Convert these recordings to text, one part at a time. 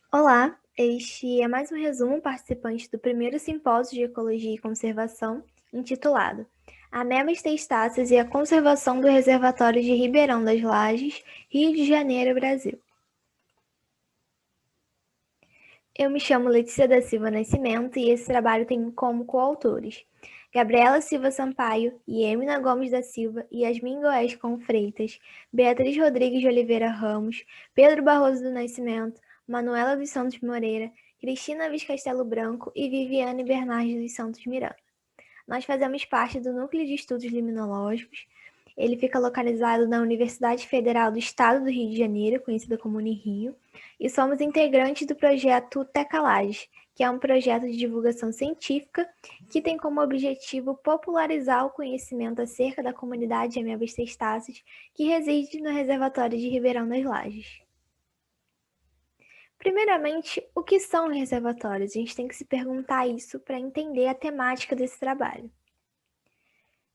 Olá, este é mais um resumo participante do primeiro simpósio de Ecologia e Conservação, intitulado Amebas testáceas e a conservação do reservatório de Ribeirão das Lajes, Rio de Janeiro, Brasil. Eu me chamo Letícia da Silva Nascimento e esse trabalho tem como coautores Gabriela Silva Sampaio, Iemina Gomes da Silva, Yasmin Goes com Freitas, Beatriz Rodrigues de Oliveira Ramos, Pedro Barroso do Nascimento, Manuela dos Santos Moreira, Cristina Viscastelo Branco e Viviane Bernardes dos Santos Miranda. Nós fazemos parte do Núcleo de Estudos Liminológicos. Ele fica localizado na Universidade Federal do Estado do Rio de Janeiro, conhecida como Unirio, e somos integrantes do projeto Tecalages, que é um projeto de divulgação científica que tem como objetivo popularizar o conhecimento acerca da comunidade de amebas testáceas que reside no reservatório de Ribeirão das Lajes. Primeiramente, o que são reservatórios? A gente tem que se perguntar isso para entender a temática desse trabalho.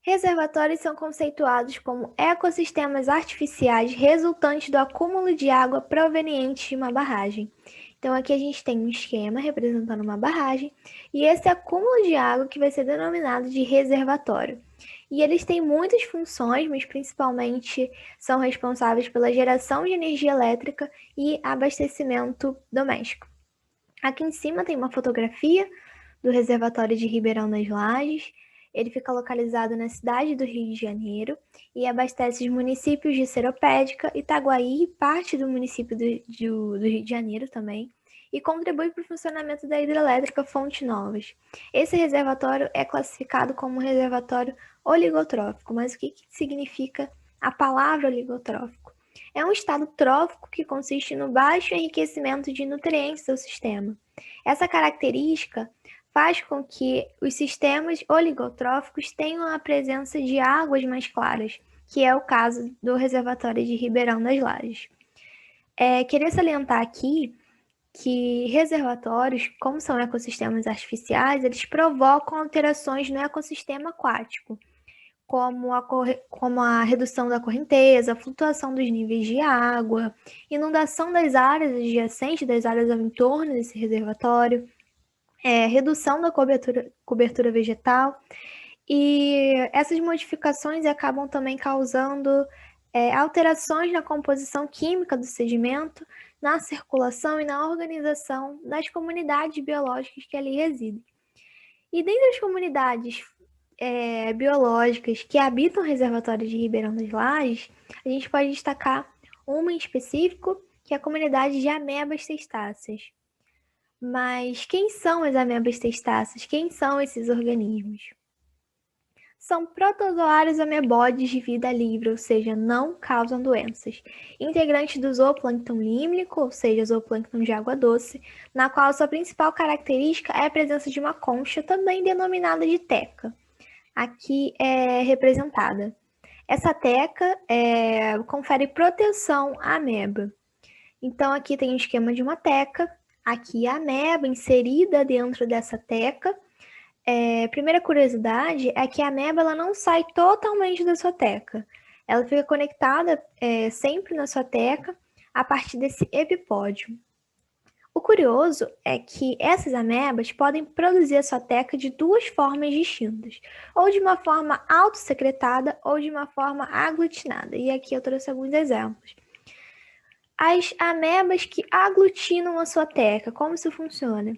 Reservatórios são conceituados como ecossistemas artificiais resultantes do acúmulo de água proveniente de uma barragem. Então, aqui a gente tem um esquema representando uma barragem e esse acúmulo de água que vai ser denominado de reservatório. E eles têm muitas funções, mas principalmente são responsáveis pela geração de energia elétrica e abastecimento doméstico. Aqui em cima tem uma fotografia do reservatório de Ribeirão das Lajes. Ele fica localizado na cidade do Rio de Janeiro e abastece os municípios de Seropédica, Itaguaí e parte do município do Rio de Janeiro também, e contribui para o funcionamento da hidrelétrica Fonte Novas. Esse reservatório é classificado como um reservatório oligotrófico, mas o que significa a palavra oligotrófico? É um estado trófico que consiste no baixo enriquecimento de nutrientes do sistema. Essa característica faz com que os sistemas oligotróficos tenham a presença de águas mais claras, que é o caso do reservatório de Ribeirão das Lajes. Queria salientar aqui que reservatórios, como são ecossistemas artificiais, eles provocam alterações no ecossistema aquático, como a redução da correnteza, flutuação dos níveis de água, inundação das áreas adjacentes, das áreas ao entorno desse reservatório, redução da cobertura vegetal, e essas modificações acabam também causando alterações na composição química do sedimento, na circulação e na organização das comunidades biológicas que ali residem. E dentre as comunidades biológicas que habitam o reservatório de Ribeirão das Lajes, a gente pode destacar uma em específico, que é a comunidade de amebas testáceas. Mas quem são as amebas testáceas? Quem são esses organismos? São protozoários amebóides de vida livre, ou seja, não causam doenças. Integrantes do zooplâncton límnico, ou seja, zooplâncton de água doce, na qual sua principal característica é a presença de uma concha, também denominada de teca. Aqui é representada. Essa teca confere proteção à ameba. Então, aqui tem um esquema de uma teca, aqui a ameba inserida dentro dessa teca. Primeira curiosidade é que a ameba ela não sai totalmente da sua teca. Ela fica conectada sempre na sua teca a partir desse epipódio. O curioso é que essas amebas podem produzir a sua teca de duas formas distintas, ou de uma forma autossecretada ou de uma forma aglutinada. E aqui eu trouxe alguns exemplos. As amebas que aglutinam a sua teca, como isso funciona?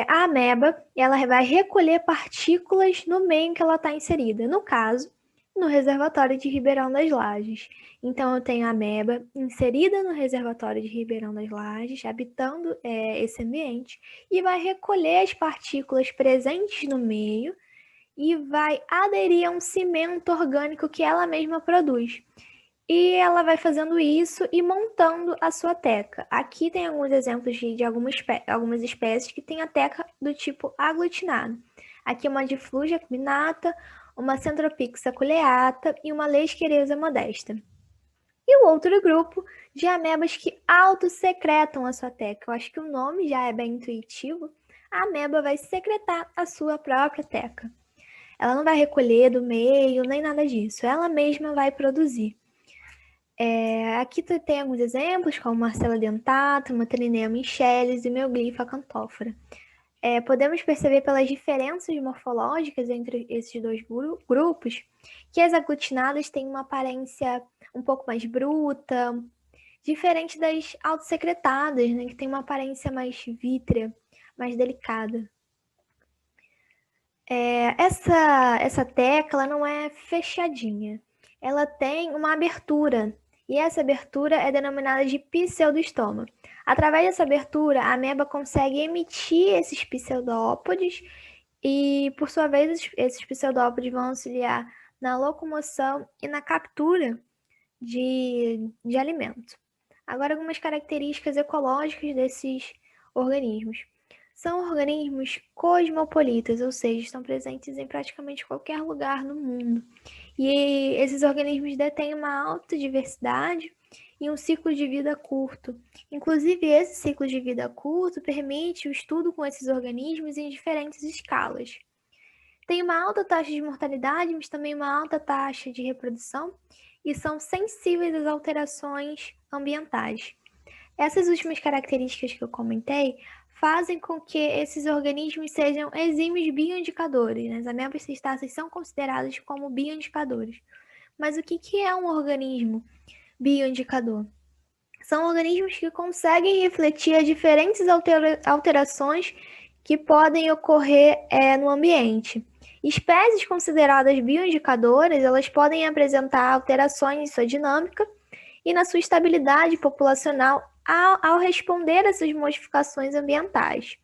A ameba ela vai recolher partículas no meio em que ela está inserida. No caso, no reservatório de Ribeirão das Lajes. Então, eu tenho a ameba inserida no reservatório de Ribeirão das Lajes, habitando esse ambiente, e vai recolher as partículas presentes no meio e vai aderir a um cimento orgânico que ela mesma produz. E ela vai fazendo isso e montando a sua teca. Aqui tem alguns exemplos de algumas espécies que têm a teca do tipo aglutinado. Aqui uma Diflugia acuminata, uma Centropix aculeata e uma Leishquereza modesta. E o outro grupo de amebas que autossecretam a sua teca. Eu acho que o nome já é bem intuitivo. A ameba vai secretar a sua própria teca. Ela não vai recolher do meio, nem nada disso. Ela mesma vai produzir. Aqui tem alguns exemplos, como Marcella dentata, Matrinea michelis e Meoglifa acanthophora. Podemos perceber pelas diferenças morfológicas entre esses dois grupos que as aglutinadas têm uma aparência um pouco mais bruta, diferente das autossecretadas, né, que tem uma aparência mais vítrea, mais delicada. Essa tecla não é fechadinha, ela tem uma abertura, e essa abertura é denominada de pseudoestoma. Através dessa abertura, a ameba consegue emitir esses pseudópodes e, por sua vez, esses pseudópodes vão auxiliar na locomoção e na captura de alimento. Agora, algumas características ecológicas desses organismos. São organismos cosmopolitas, ou seja, estão presentes em praticamente qualquer lugar no mundo. E esses organismos detêm uma alta diversidade e um ciclo de vida curto. Inclusive, esse ciclo de vida curto permite o estudo com esses organismos em diferentes escalas. Tem uma alta taxa de mortalidade, mas também uma alta taxa de reprodução e são sensíveis às alterações ambientais. Essas últimas características que eu comentei fazem com que esses organismos sejam exímios bioindicadores, né? As amebas cestáceas são consideradas como bioindicadores. Mas o que é um organismo bioindicador? São organismos que conseguem refletir as diferentes alterações que podem ocorrer no ambiente. Espécies consideradas bioindicadoras, elas podem apresentar alterações em sua dinâmica e na sua estabilidade populacional ao responder a essas modificações ambientais.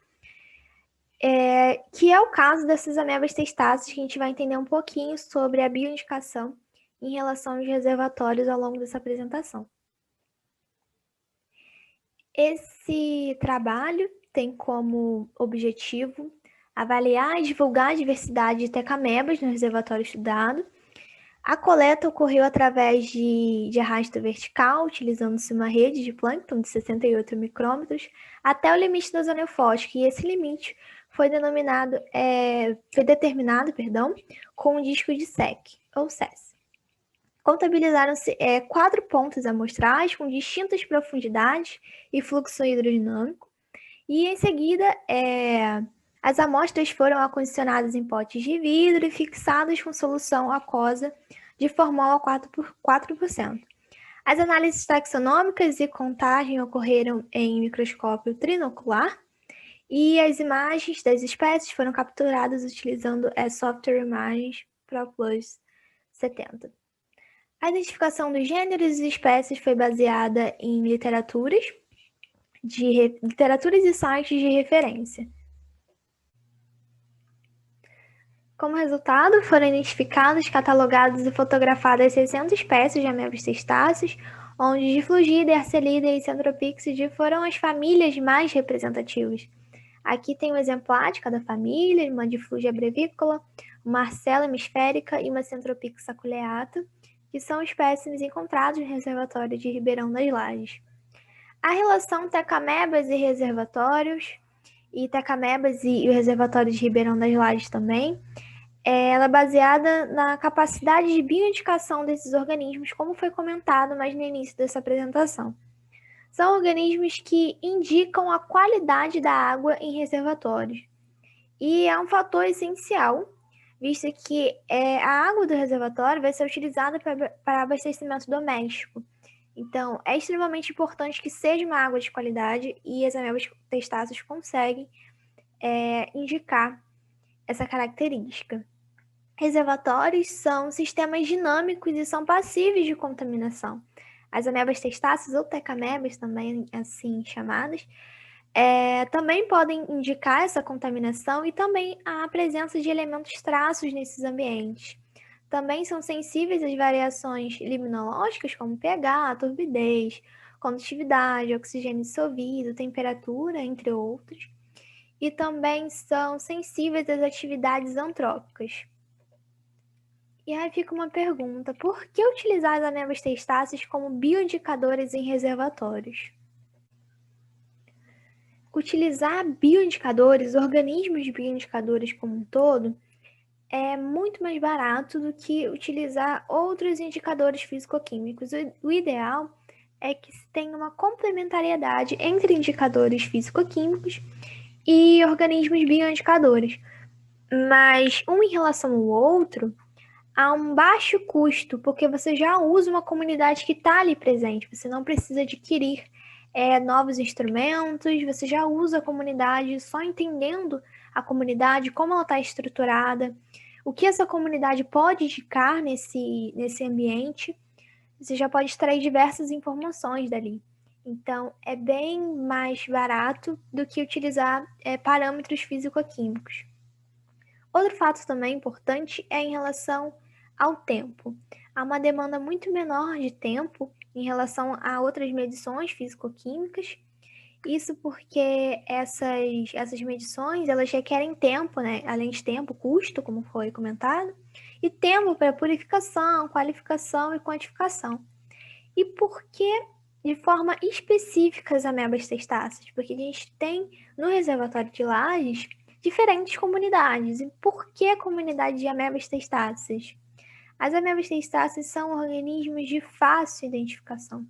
Que é o caso dessas amebas testáceas, que a gente vai entender um pouquinho sobre a bioindicação em relação aos reservatórios ao longo dessa apresentação. Esse trabalho tem como objetivo avaliar e divulgar a diversidade de tecamebas no reservatório estudado. A coleta ocorreu através de arrasto vertical, utilizando-se uma rede de plâncton de 68 micrômetros até o limite da zona eufótica, e esse limite foi determinado com um disco de SEC, ou SES. Contabilizaram-se 4 pontos amostrais com distintas profundidades e fluxo hidrodinâmico, e em seguida as amostras foram acondicionadas em potes de vidro e fixadas com solução aquosa de formol a 4%. As análises taxonômicas e contagem ocorreram em microscópio trinocular e as imagens das espécies foram capturadas utilizando software imagens ProPlus 70. A identificação dos gêneros e espécies foi baseada em literaturas e sites de referência. Como resultado, foram identificadas, catalogadas e fotografadas 60 espécies de amebas testáceas, onde Diflugida, Arcelida e Centropixide foram as famílias mais representativas. Aqui tem um exemplar de cada família, uma Diflugia brevícola, uma Arcella hemisférica e uma Centropix aculeata, que são espécimes encontrados no reservatório de Ribeirão das Lajes. A relação tecamebas e reservatórios, e tecamebas e o reservatório de Ribeirão das Lajes também, ela é baseada na capacidade de bioindicação desses organismos, como foi comentado mais no início dessa apresentação. São organismos que indicam a qualidade da água em reservatórios. E é um fator essencial, visto que a água do reservatório vai ser utilizada para abastecimento doméstico. Então, é extremamente importante que seja uma água de qualidade e as amebas testáceas conseguem indicar essa característica. Reservatórios são sistemas dinâmicos e são passíveis de contaminação. As amebas testáceas ou tecamebas, também assim chamadas, também podem indicar essa contaminação e também a presença de elementos traços nesses ambientes. Também são sensíveis às variações liminológicas, como pH, turbidez, condutividade, oxigênio dissolvido, temperatura, entre outros. E também são sensíveis às atividades antrópicas. E aí fica uma pergunta: por que utilizar as amebas testáceas como bioindicadores em reservatórios? Utilizar bioindicadores, organismos bioindicadores como um todo, é muito mais barato do que utilizar outros indicadores físico-químicos. O ideal é que se tenha uma complementariedade entre indicadores físico-químicos e organismos bioindicadores, mas um em relação ao outro, a um baixo custo, porque você já usa uma comunidade que está ali presente, você não precisa adquirir novos instrumentos, você já usa a comunidade só entendendo a comunidade, como ela está estruturada, o que essa comunidade pode indicar nesse ambiente, você já pode extrair diversas informações dali. Então, é bem mais barato do que utilizar parâmetros físico-químicos. Outro fato também importante é em relação ao tempo. Há uma demanda muito menor de tempo em relação a outras medições físico-químicas. Isso porque essas medições, elas requerem tempo, né? Além de tempo, custo, como foi comentado, e tempo para purificação, qualificação e quantificação. E por que de forma específica as amebas testáceas? Porque a gente tem no reservatório de Lajes diferentes comunidades. E por que a comunidade de amebas testáceas? As amebas testáceas são organismos de fácil identificação.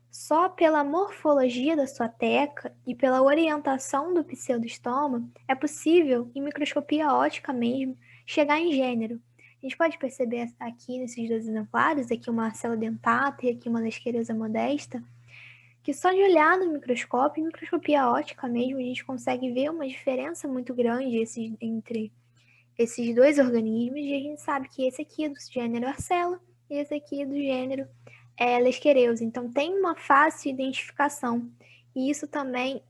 Só pela morfologia da sua teca e pela orientação do pseudoestoma é possível, em microscopia óptica mesmo, chegar em gênero. A gente pode perceber aqui nesses dois exemplares, aqui uma célula dentata e aqui uma lesqueriosa modesta, que só de olhar no microscópio, em microscopia óptica mesmo, a gente consegue ver uma diferença muito grande entre esses dois organismos, e a gente sabe que esse aqui é do gênero Arcella e esse aqui é do gênero Lesquereusa. Então, tem uma fácil identificação. E isso também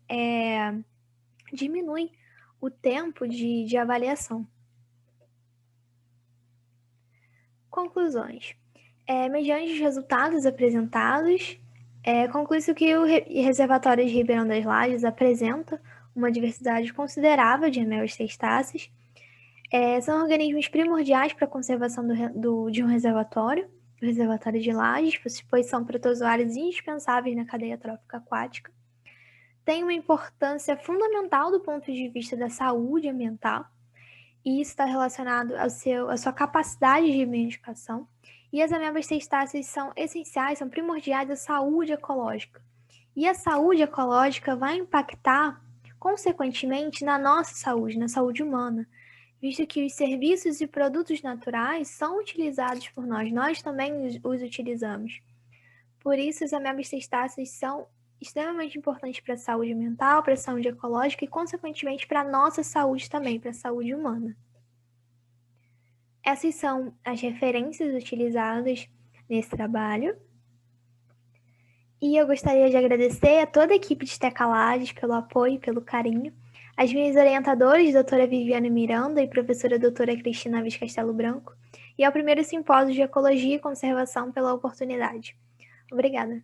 diminui o tempo de avaliação. Conclusões. Mediante os resultados apresentados, conclui-se que o reservatório de Ribeirão das Lajes apresenta uma diversidade considerável de amebas testáceas. São organismos primordiais para a conservação de um reservatório, o reservatório de Lajes, pois são protozoários indispensáveis na cadeia trófica aquática. Tem uma importância fundamental do ponto de vista da saúde ambiental, e isso está relacionado à sua capacidade de bioindicação. E as amebas testáceas são essenciais, são primordiais à saúde ecológica. E a saúde ecológica vai impactar, consequentemente, na nossa saúde, na saúde humana, visto que os serviços e produtos naturais são utilizados por nós também os utilizamos. Por isso, as amebas testáceas são extremamente importantes para a saúde mental, para a saúde ecológica e, consequentemente, para a nossa saúde também, para a saúde humana. Essas são as referências utilizadas nesse trabalho. E eu gostaria de agradecer a toda a equipe de Teca Lajes pelo apoio e pelo carinho, as minhas orientadoras, doutora Viviane Miranda e professora doutora Cristina Alves Castelo Branco, e ao primeiro simpósio de Ecologia e Conservação pela oportunidade. Obrigada.